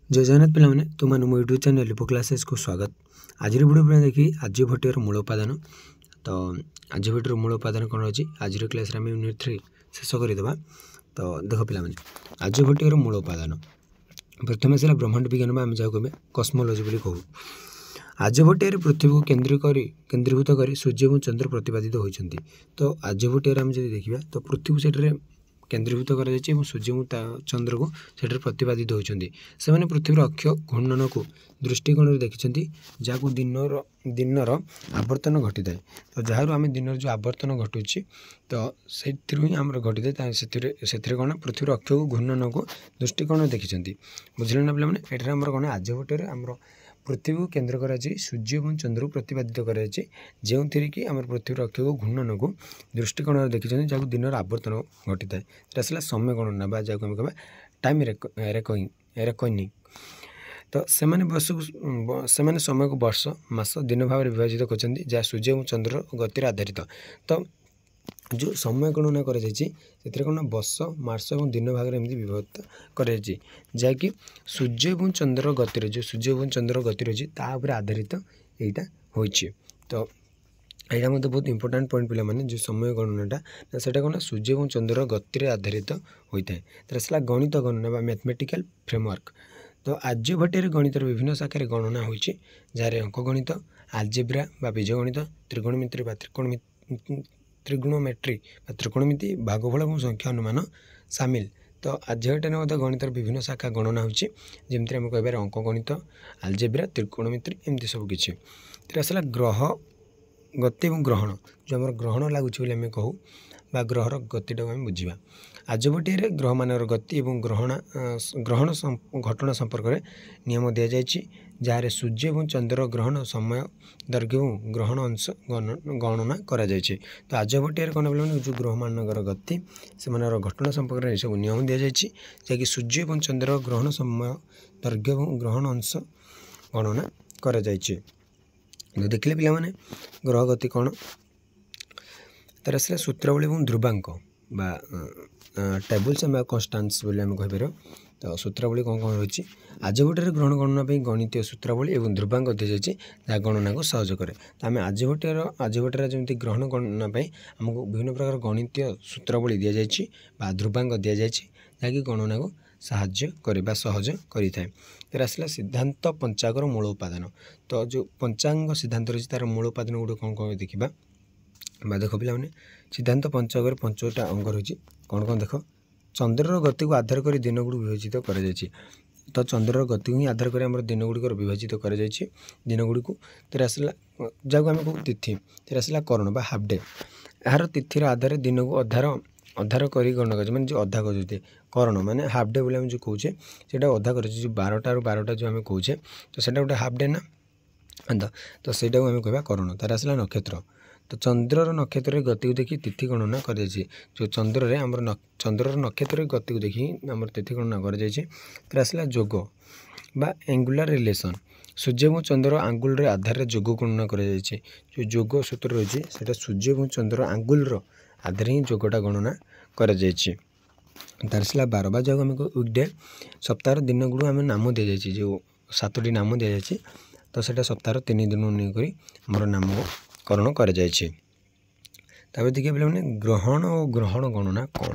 जय जगन्नाथ पे तुम मो यूट्यूब चैनल लिपो क्लासेस को स्वागत। आज वीडियो पे देखिए आर्यभट्टीय मूल उपादान। तो आर्यभट्टीय मूल उपादान कौन अच्छी आज क्लास में यूनिट 3 शेष करदे। तो देख पे आर्यभट्टीय मूल उपादान प्रथम आसला ब्रह्मांड विज्ञान आम जहाँ कहे कस्मोलोजी कहू। आर्यभट्टीय पृथ्वी को केन्द्रीभूत कर सूर्य और चंद्र प्रतिपादित होती। तो आर्यभट्टीय आम जब देखा तो पृथ्वी से केन्द्रीभूत कर सूर्य और चंद्र को सेठ प्रतिपादित होती। से पृथ्वीर अक्ष घूर्णन को दृष्टिकोण देखते जहाँ दिनर आवर्तन घटी थाए। तो जहाँ आम दिन जो आवर्तन घटुची तो से आम घटी थाए से कौन पृथ्वीर अक्ष को घूर्णन को दृष्टिकोण देखते। बुझे ना पे ये कौन आर्यभट्टीय आम पृथ्वी को केन्द्र कर सूर्य और चंद्र को प्रतिपादित कर जो कि आम पृथ्वीर अक्ष को घूर्णन को दृष्टिकोण देखते जहाँ दिन आवर्तन घटी थाए। आसला समय गणना बा जहाँ आम कह टाइम रेकॉर्डिंग। तो से समय को वर्ष मास दिन भाव में विभाजित कर जहाँ सूर्य और चंद्र गतिर आधारित। तो जो समय गणना कर कौन वर्ष मास और दिन भाग में विभाजित कर जहाँकि सूर्य और चंद्र गतिर जो सूर्य और चंद्र गतिर अच्छी तापर आधारित यहाँ हो। तो यहाँ मतलब बहुत इंपोर्टाट पॉइंट पे जो समय गणनाटा से कौन सूर्य और चंद्र गतिर आधारित होता है। तो आसला गणित गणना मैथमेटिकल फ्रेमवर्क। तो आर्यभट्टीय गणितर विभिन्न शाखार गणना हो जहाँ अंक गणित आलजेब्रा बीजगणित त्रिगोणमिति त्रिगुणमेट्री त्रिकोणमिति भागफल और संख्या अनुमान सामिल। तो आर्यभट्टीय गणितर विभिन्न शाखा गणना होमती आम कह अंक गणित आलजेब्रा त्रिकोणमिति एमती सबकि। तो आसला ग्रह गति और ग्रहण जो आम ग्रहण लगुच कहूँ बा ग्रहर गतिटा आम बुझा। आर्यभट्टीय ग्रह मान गति और ग्रहण घटना संपर्क में नियम दि जाए जहाँ सूर्य और चंद्र ग्रहण समय दैर्घ्य और ग्रहण अंश गणना कर। तो आर्यभट्टीय कौन बोले जो ग्रह मानकर गति से घटना संपर्क में सब नियम दि जाए जहाँकि सूर्य और चंद्र ग्रहण समय दैर्घ्य और ग्रहण अंश गणना कर। देखिले पे ग्रह गति कौन तार आसला सूत्रावली और ध्रुवांक बा टेबुल्स एंड कन्स्टान्ट्स बोली आम कहीपर। तो सूत्रावली कौन कौन रही आर्यभट्टीय ग्रहण गणना गणितीय सूत्रावली और ध्रुवांक दी जाए जहाँ गणना को सहज कै। तो आम आर्यभट्टीय जमी ग्रहण गणना आमको विभिन्न प्रकार गणितीय सूत्रावली दि जाए ध्रुवांक दि जाए जहाँकि गणना को साहाय्य करे बा सहज करें। तो आसला सिद्धांत पंचांगर मूल उपादान। तो जो पंचांग सिद्धांत रही तार मूल उपादान गुड़ कौन कौन देखा देख पे सिद्धांत पंचांगर 5टा अंग रही कौन कौन देख चंद्रर गति को आधार कर दिन गुड़ विभाजित कर। तो चंद्रर गति को ही आधार कर दिन गुड़िक विभाजित कर दिन गुड़ी को। तो आसला जहाँ आम कहूँ तिथि तो आसला करण बा हाफ डे यार तिथिर आधार दिन को अधार कर गणना कर जो अधा कर करण माने हाफ डे बोले जो कहे सीटा अधा कर 12टा रू 12टा जो आम कहे तो सीटा गोटे हाफ डे ना तो सहीटा आम कह करण। तार आसला नक्षत्र तो चंद्रर नक्षत्र गति को देखी तिथि गणना कर जो चंद्र आम चंद्रर नक्षत्र गति को देखी आम तिथि गणना कर। आसला जोग बा एंगुलर रिलेशन सूर्य और चंद्र आंगुल आधार जोग गणना कर जो जोग सूत्र रही है सूर्य और चंद्र आंगुल आधार ही जोगटा गणना कर। आसला 12 जगह आम वीकडे सप्ताह दिन गुड़ आम नाम दि जाए जो 7टी नाम दि जाए। तो सीटा सप्ताह 3 दिन नहीं आमर नामकरण कर। देखिए पे ग्रहण और ग्रहण गणना कौन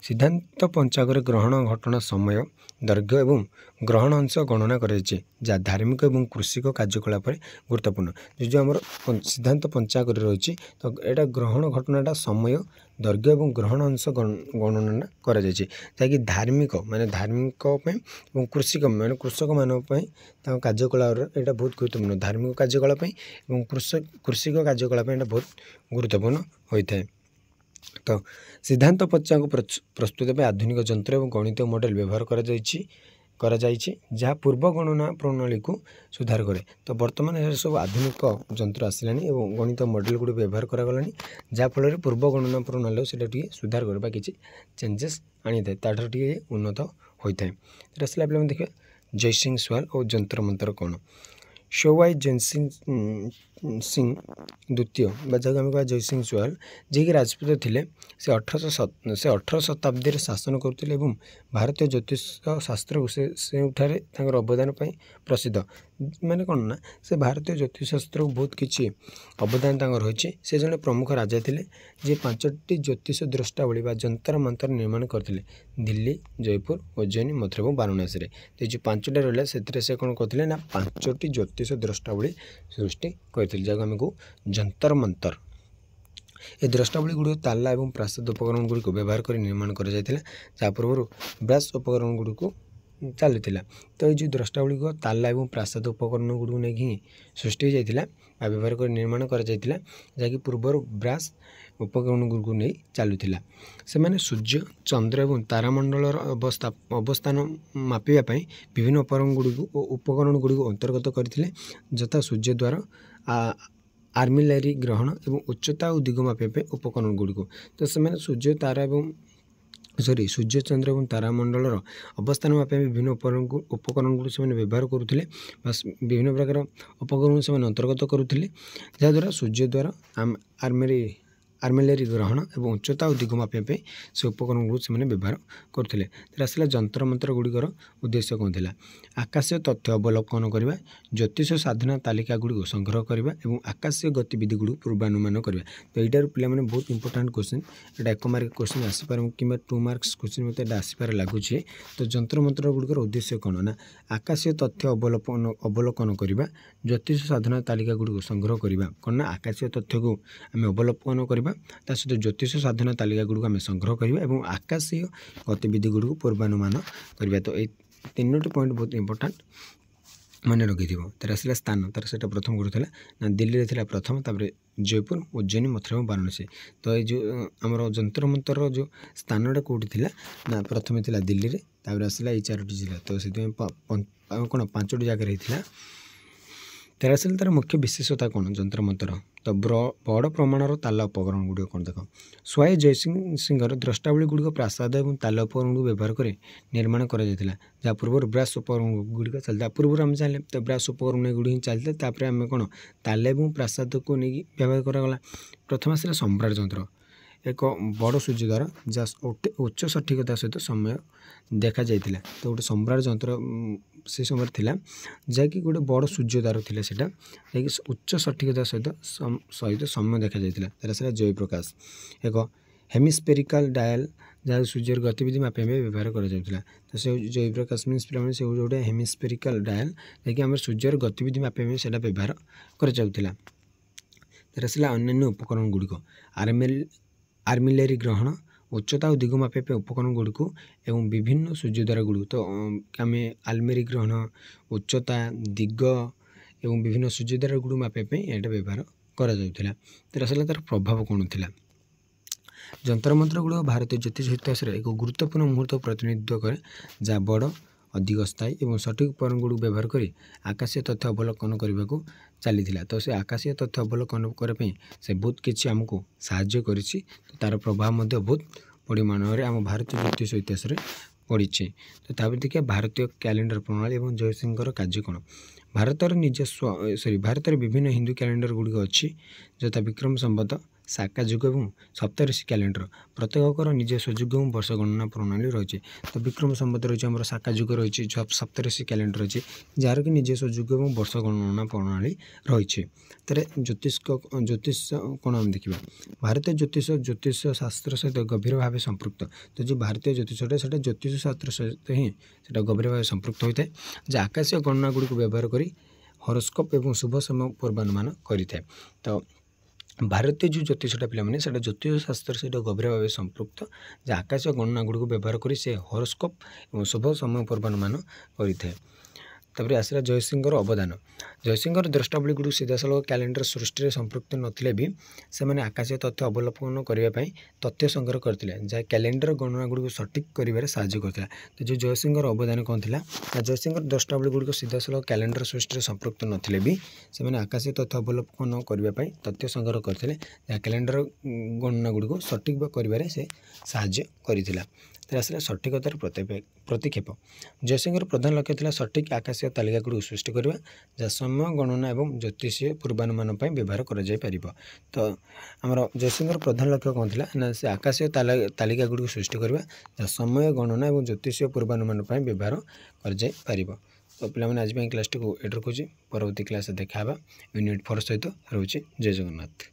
सिद्धांत पंचांगर ग्रहण घटना समय दैर्घ्य एवं ग्रहण अंश गणना कर जहाँ धार्मिक और कृषिक कार्यकलाप गुरुत्वपूर्ण जो आम सिद्धांत पंचांगर रही। तो यहाँ ग्रहण घटनाटा समय दैर्घ्य और ग्रहण अंश गणना कर जहाँकि धार्मिक माने धार्मिक और कृषिक माने कृषक मान कार्यकलाप यहाँ बहुत गुरुत्वपूर्ण धार्मिक कार्यकलाप और कृषिक कार्यकलाप यहाँ बहुत गुरुत्वपूर्ण होता है। तो सिद्धांत पंचांग प्रस्तुत आधुनिक जंत्र और गणित मॉडल व्यवहार कर जहाँ पूर्व गणना प्रणाली को सुधार करे। तो बर्तमान सब आधुनिक जंत्र आसला और गणित मॉडल गुड़ व्यवहार करागला जहाँ फल पूर्व गणना प्रणाली से सुधार करवा किसी चेंजेस आनी था ताठर टे उन्नत होता है। तो आसला पे देखिए जयसिंह स्वाल और जंतर मंतर कौन शोवाई ସିଂ ଦ୍ୱିତୀୟ ବା ଯାହାକୁ ଆମେ କହିବା ଜୟସିଂ ଚୌହାନ ଯିଏକି ରାଜପୁତ ଥିଲେ ସେ 18 ଶତାବ୍ଦୀରେ ଶାସନ କରୁଥିଲେ ଏବଂ ଭାରତୀୟ ଜ୍ୟୋତିଷ ଶାସ୍ତ୍ରକୁ ସେଉଠାରେ ତାଙ୍କର ଅବଦାନ ପାଇଁ ପ୍ରସିଦ୍ଧ। ମାନେ କ'ଣ ନା ସେ ଭାରତୀୟ ଜ୍ୟୋତିଷ ଶାସ୍ତ୍ରକୁ ବହୁତ କିଛି ଅବଦାନ ତାଙ୍କର ରହିଛି। ସେ ଜଣେ ପ୍ରମୁଖ ରାଜା ଥିଲେ ଯିଏ 5ଟି ଜ୍ୟୋତିଷ ଦ୍ରଷ୍ଟାବଳୀ ବା ଯନ୍ତର ମନ୍ତର ନିର୍ମାଣ କରିଥିଲେ ଦିଲ୍ଲୀ, ଜୟପୁର, ଉଜ୍ଜୟିନୀ, ମଥୁରା ଏବଂ ବାରାଣସୀରେ। ତ ଏ ଯେଉଁ 5ଟା ରହିଲା ସେଥିରେ ସେ କ'ଣ କରିଥିଲେ ନା 5ଟି ଜ୍ୟୋତିଷ ଦ୍ରଷ୍ଟାବଳୀ ସୃଷ୍ଟି କରିଥିଲେ ଯାହାକୁ ଆମେ କହୁ ଯନ୍ତର ମନ୍ତର। ଏ ଦ୍ରଷ୍ଟାବଳୀ ଗୁଡ଼ିକ ତାଲା ଏବଂ ପ୍ରାସାଦ ଉପକରଣ ଗୁଡ଼ିକୁ ବ୍ୟବହାର କରି ନିର୍ମାଣ କରାଯାଇଥିଲା ଯାହା ପୂର୍ବରୁ ବ୍ରାସ୍ ଉପକରଣ ଗୁଡ଼ିକୁ ଚାଲୁଥିଲା। ତ ଏଇ ଯେଉଁ ଦ୍ରଷ୍ଟାବଳୀକୁ ତାଲା ଏବଂ ପ୍ରାସାଦ ଉପକରଣ ଗୁଡ଼ିକୁ ନେଇକି ହିଁ ସୃଷ୍ଟି ହୋଇଯାଇଥିଲା ବା ବ୍ୟବହାର କରି ନିର୍ମାଣ କରାଯାଇଥିଲା ଯାହାକି ପୂର୍ବରୁ ବ୍ରାସ୍ ଉପକରଣ ଗୁଡ଼ିକୁ ନେଇ ଚାଲୁଥିଲା। ସେମାନେ ସୂର୍ଯ୍ୟ, ଚନ୍ଦ୍ର ଏବଂ ତାରାମଣ୍ଡଳର ଅବସ୍ଥାନ ମାପିବା ପାଇଁ ବିଭିନ୍ନ ଉପକରଣ ଗୁଡ଼ିକୁ ଅନ୍ତର୍ଗତ କରିଥିଲେ ଯଥା ସୂର୍ଯ୍ୟ ଦ୍ୱାର, ଆର୍ମିଲାରୀ ଗ୍ରହଣ ଏବଂ ଉଚ୍ଚତା ଓ ଦିଗ ମାପିବା ପାଇଁ ଉପକରଣ ଗୁଡ଼ିକୁ। ତ ସେମାନେ ସୂର୍ଯ୍ୟ, ଚନ୍ଦ୍ର ଏବଂ ତାରାମଣ୍ଡଳର ଅବସ୍ଥାନ ମାପିବା ପାଇଁ ବିଭିନ୍ନ ଉପକରଣ ଗୁଡ଼ିକୁ ସେମାନେ ବ୍ୟବହାର କରୁଥିଲେ ବା ବିଭିନ୍ନ ପ୍ରକାର ଉପକରଣ ସେମାନେ ଅନ୍ତର୍ଗତ କରୁଥିଲେ ଯାହାଦ୍ୱାରା ସୂର୍ଯ୍ୟ ଦ୍ୱାର, ଆର୍ମିଲାରୀ ଗ୍ରହଣ ଏବଂ ଉଚ୍ଚତା ଓ ଦିଗ ମାପିବା ପାଇଁ ସେ ଉପକରଣ ଗୁଡ଼ିକୁ ସେମାନେ ବ୍ୟବହାର କରୁଥିଲେ। ତା'ର ଆସିଲା ଯନ୍ତ୍ର ମନ୍ତ୍ର ଗୁଡ଼ିକର ଉଦ୍ଦେଶ୍ୟ କ'ଣ ଥିଲା? ଆକାଶୀୟ ତଥ୍ୟ ଅବଲୋକନ କରିବା, ଜ୍ୟୋତିଷ ସାଧନା ତାଲିକା ଗୁଡ଼ିକୁ ସଂଗ୍ରହ କରିବା ଏବଂ ଆକାଶୀୟ ଗତିବିଧି ଗୁଡ଼ିକୁ ପୂର୍ବାନୁମାନ କରିବା। ତ ଏଇଟାରୁ ପିଲାମାନେ ବହୁତ ଇମ୍ପୋର୍ଟାଣ୍ଟ କ୍ୱେଶ୍ଚିନ୍, ଏଇଟା 1 ମାର୍କ କ୍ୱେଶ୍ଚିନ୍ ଆସିପାରେ କିମ୍ବା 2 ମାର୍କସ୍ କ୍ୱେଶ୍ଚିନ୍ ମୋତେ ଏଇଟା ଆସିପାରେ ଲାଗୁଛି। ତ ଯନ୍ତ୍ର ମନ୍ତ୍ର ଗୁଡ଼ିକର ଉଦ୍ଦେଶ୍ୟ କ'ଣ ନା ଆକାଶୀୟ ତଥ୍ୟ ଅବଲୋକନ କରିବା, ଜ୍ୟୋତିଷ ସାଧନା ତାଲିକା ଗୁଡ଼ିକୁ ସଂଗ୍ରହ କରିବା। କ'ଣ ନା ଆକାଶୀୟ ତଥ୍ୟକୁ ଆମେ ଅବଲୋକନ କରିବା, ତା ସହିତ ଜ୍ୟୋତିଷ ସାଧନା ତାଲିକା ଗୁଡ଼ିକୁ ଆମେ ସଂଗ୍ରହ କରିବା ଏବଂ ଆକାଶୀୟ ଗତିବିଧି ଗୁଡ଼ିକୁ ପୂର୍ବାନୁମାନ କରିବା। ତ ଏଇ 3ଟି ପଏଣ୍ଟ ବହୁତ ଇମ୍ପୋର୍ଟାଣ୍ଟ, ମନେ ରଖିଥିବ। ତାର ଆସିଲା ସ୍ଥାନ, ତାର ସେଇଟା ପ୍ରଥମ ଗୁରୁ ଥିଲା ନା ଦିଲ୍ଲୀରେ ଥିଲା ପ୍ରଥମ, ତାପରେ ଜୟପୁର, ଉଜ୍ଜୟିନୀ, ମଥୁରା ଏବଂ ବାରାଣସୀ। ତ ଏଇ ଯେଉଁ ଆମର ଯନ୍ତ୍ର ମନ୍ତରର ଯେଉଁ ସ୍ଥାନଟା କେଉଁଠି ଥିଲା ନା ପ୍ରଥମେ ଥିଲା ଦିଲ୍ଲୀରେ, ତାପରେ ଆସିଲା ଏଇ 4ଟି ଜିଲ୍ଲା। ତ ସେଥିପାଇଁ କ'ଣ 5ଟି ଜାଗାରେ ହେଇଥିଲା। ତାର ଆସିଲା ତାର ମୁଖ୍ୟ ବିଶେଷତା କ'ଣ ଯନ୍ତ୍ର ମନ୍ତର? ତ ବଡ଼ ପ୍ରମାଣର ତାଲା ଉପକରଣ ଗୁଡ଼ିକ କ'ଣ ଦେଖ। ସ୍ୱାଇଁ ଜୟସିଂହର ଦ୍ରଷ୍ଟାବଳୀ ଗୁଡ଼ିକ ପ୍ରାସାଦ ଏବଂ ତାଲା ଉପକରଣକୁ ବ୍ୟବହାର କରି ନିର୍ମାଣ କରାଯାଇଥିଲା ଯାହା ପୂର୍ବରୁ ବ୍ରାସ୍ ଉପକରଣ ଗୁଡ଼ିକ ଚାଲିଥିଲା। ପୂର୍ବରୁ ଆମେ ଚାଲିଲେ ତ ବ୍ରାସ୍ ଉପକରଣ ଗୁଡ଼ିକ ହିଁ ଚାଲିଥିଲା, ତାପରେ ଆମେ କ'ଣ ତାଲା ଏବଂ ପ୍ରାସାଦକୁ ନେଇକି ବ୍ୟବହାର କରାଗଲା। ପ୍ରଥମ ଆସିଲା ସମ୍ରାଟ ଯନ୍ତ୍ର, ଏକ ବଡ଼ ସୂର୍ଯ୍ୟ ଦ୍ୱାର ଯାହା ଉଚ୍ଚ ସଠିକତା ସହିତ ସମୟ ଦେଖାଯାଇଥିଲା। ତ ଗୋଟେ ସମ୍ରାଟ ଯନ୍ତ୍ର ସେ ସମୟରେ ଥିଲା ଯାହାକି ଗୋଟେ ବଡ଼ ସୂର୍ଯ୍ୟ ଦ୍ୱାର ଥିଲା, ସେଇଟା ଯାହାକି ଉଚ୍ଚ ସଠିକତା ସହିତ ସମୟ ଦେଖାଯାଇଥିଲା। ତା'ର ଆସିଲା ଜୟପ୍ରକାଶ, ଏକ ହେମିସ୍ପେରିକାଲ ଡାୟାଲ ଯାହା ସୂର୍ଯ୍ୟର ଗତିବିଧି ମାପିବା ପାଇଁ ବ୍ୟବହାର କରାଯାଉଥିଲା। ତ ସେ ଜୟପ୍ରକାଶ ମିନ୍ସ ପିଲାମାନେ ସେ ଗୋଟେ ହେମିସ୍ପେରିକାଲ ଡାୟାଲ ଯାହାକି ଆମର ସୂର୍ଯ୍ୟର ଗତିବିଧି ମାପିବା ପାଇଁ ସେଇଟା ବ୍ୟବହାର କରାଯାଉଥିଲା। ତା'ର ଆସିଲା ଅନ୍ୟାନ୍ୟ ଉପକରଣ ଗୁଡ଼ିକ ଆର୍ମିଲାରୀ ଗ୍ରହଣ, ଉଚ୍ଚତା ଓ ଦିଗ ମାପିବା ପାଇଁ ଉପକରଣ ଗୁଡ଼ିକୁ ଏବଂ ବିଭିନ୍ନ ସୂର୍ଯ୍ୟଦ୍ୱାର ଗୁଡ଼ିକୁ। ତ ଆମେ ଆର୍ମିଲାରୀ ଗ୍ରହଣ, ଉଚ୍ଚତା, ଦିଗ ଏବଂ ବିଭିନ୍ନ ସୂର୍ଯ୍ୟଦ୍ୱାର ଗୁଡ଼ିକୁ ମାପିବା ପାଇଁ ଏଇଟା ବ୍ୟବହାର କରାଯାଉଥିଲା। ତା'ର ଆସିଲା ତା'ର ପ୍ରଭାବ କ'ଣ ଥିଲା? ଯନ୍ତ୍ର ମନ୍ତ୍ର ଗୁଡ଼ିକ ଭାରତୀୟ ଜ୍ୟୋତିଷ ଇତିହାସରେ ଏକ ଗୁରୁତ୍ୱପୂର୍ଣ୍ଣ ମୁହୂର୍ତ୍ତକୁ ପ୍ରତିନିଧିତ୍ୱ କରେ ଯାହା ବଡ଼, ଅଧିକ ସ୍ଥାୟୀ ଏବଂ ସଠିକ ଉପକରଣ ଗୁଡ଼ିକୁ ବ୍ୟବହାର କରି ଆକାଶୀୟ ତଥ୍ୟ ଅବଲୋକନ କରିବାକୁ ଚାଲିଥିଲା। ତ ସେ ଆକାଶୀୟ ତଥ୍ୟ ଅବଲୋକନ କରିବା ପାଇଁ ସେ ବହୁତ କିଛି ଆମକୁ ସାହାଯ୍ୟ କରିଛି। ତା'ର ପ୍ରଭାବ ମଧ୍ୟ ବହୁତ ପରିମାଣରେ ଆମ ଭାରତୀୟ ଜ୍ୟୋତିଷ ଇତିହାସରେ ପଡ଼ିଛି। ତ ତାପରେ ଦେଖିବା ଭାରତୀୟ କ୍ୟାଲେଣ୍ଡର ପ୍ରଣାଳୀ ଏବଂ ଜୟସିଂହଙ୍କର କାର୍ଯ୍ୟ କ'ଣ। ଭାରତରେ ବିଭିନ୍ନ ହିନ୍ଦୁ କ୍ୟାଲେଣ୍ଡର ଗୁଡ଼ିକ ଅଛି ଯଥା ବିକ୍ରମ ସମ୍ବତ, ଶାକା ଯୁଗ ଏବଂ ସପ୍ତଋଷି କ୍ୟାଲେଣ୍ଡର। ପ୍ରତ୍ୟେକଙ୍କର ନିଜସ୍ୱ ଯୁଗ ଏବଂ ବର୍ଷ ଗଣନା ପ୍ରଣାଳୀ ରହିଛି। ତ ବିକ୍ରମ ସମ୍ବତ ରହିଛି, ଆମର ଶାକା ଯୁଗ ରହିଛି, ସପ୍ତଋଷି କ୍ୟାଲେଣ୍ଡର ରହିଛି ଯାହାର କି ନିଜସ୍ୱ ଯୁଗ ଏବଂ ବର୍ଷ ଗଣନା ପ୍ରଣାଳୀ ରହିଛି। ତା'ର ଜ୍ୟୋତିଷ କ'ଣ ଆମେ ଦେଖିବା। ଭାରତୀୟ ଜ୍ୟୋତିଷ ଶାସ୍ତ୍ର ସହିତ ଗଭୀର ଭାବେ ସମ୍ପୃକ୍ତ। ତ ଯେଉଁ ଭାରତୀୟ ଜ୍ୟୋତିଷଟା ସେଇଟା ଜ୍ୟୋତିଷ ଶାସ୍ତ୍ର ସହିତ ହିଁ ସେଇଟା ଗଭୀର ଭାବେ ସମ୍ପୃକ୍ତ ହୋଇଥାଏ ଯେ ଆକାଶୀୟ ଗଣନା ଗୁଡ଼ିକୁ ବ୍ୟବହାର କରି ହରୋସ୍କୋପ ଏବଂ ଶୁଭ ସମୟ ପୂର୍ବାନୁମାନ କରିଥାଏ। ତ ଭାରତୀୟ ଯେଉଁ ଜ୍ୟୋତିଷଟା ପିଲାମାନେ ସେଇଟା ଜ୍ୟୋତିଷ ଶାସ୍ତ୍ର ସହିତ ଗଭୀର ଭାବେ ସମ୍ପୃକ୍ତ ଯେ ଆକାଶୀୟ ଗଣନା ଗୁଡ଼ିକୁ ବ୍ୟବହାର କରି ସେ ହରୋସ୍କୋପ ଏବଂ ଶୁଭ ସମୟ ପୂର୍ବାନୁମାନ କରିଥାଏ। ତାପରେ ଆସିଲା ଜୟସିଂହଙ୍କର ଅବଦାନ। ଜୟସିଂହଙ୍କର ଦ୍ରଷ୍ଟାବଳୀ ଗୁଡ଼ିକୁ ସିଧାସଳଖ କ୍ୟାଲେଣ୍ଡର ସୃଷ୍ଟିରେ ସମ୍ପୃକ୍ତ ନଥିଲେ ବି ସେମାନେ ଆକାଶୀୟ ତଥ୍ୟ ଅବଲୋକନ କରିବା ପାଇଁ ତଥ୍ୟ ସଂଗ୍ରହ କରିଥିଲେ ଯାହା କ୍ୟାଲେଣ୍ଡର ଗଣନା ଗୁଡ଼ିକୁ ସଠିକ୍ କରିବାରେ ସାହାଯ୍ୟ କରିଥିଲା। ତ ଯେଉଁ ଜୟସିଂହଙ୍କର ଅବଦାନ କ'ଣ ଥିଲା ନା ଜୟସିଂହଙ୍କର ଦ୍ରଷ୍ଟାବଳୀ ଗୁଡ଼ିକ ସିଧାସଳଖ କ୍ୟାଲେଣ୍ଡର ସୃଷ୍ଟିରେ ସମ୍ପୃକ୍ତ ନଥିଲେ ବି ସେମାନେ ଆକାଶୀୟ ତଥ୍ୟ ଅବଲୋକନ କରିବା ପାଇଁ ତଥ୍ୟ ସଂଗ୍ରହ କରିଥିଲେ ଯାହା କ୍ୟାଲେଣ୍ଡର ଗଣନା ଗୁଡ଼ିକୁ ସଠିକ୍ କରିବାରେ ସେ ସାହାଯ୍ୟ କରିଥିଲା। आसला सठिकतार प्रतिक्षेप। जयसिंहर प्रधान लक्ष्य था सठिक आकाशीय तालिकागुड़ी सृष्टि करवा जहाँ समय गणना और ज्योतिषीय पूर्वानुमान व्यवहार कर तो आमर जयसिंहर प्रधान लक्ष्य कौन था ना से आकाशीय तालिकागुड़ी सृष्टि करवा जहाँ समय गणना और ज्योतिषीय पूर्वानुमान व्यवहार कर तो पे आज क्लास टी एड रखुच्छी परवर्ती क्लास देखा यूनिट 4 सहित रोचे। जय जगन्नाथ।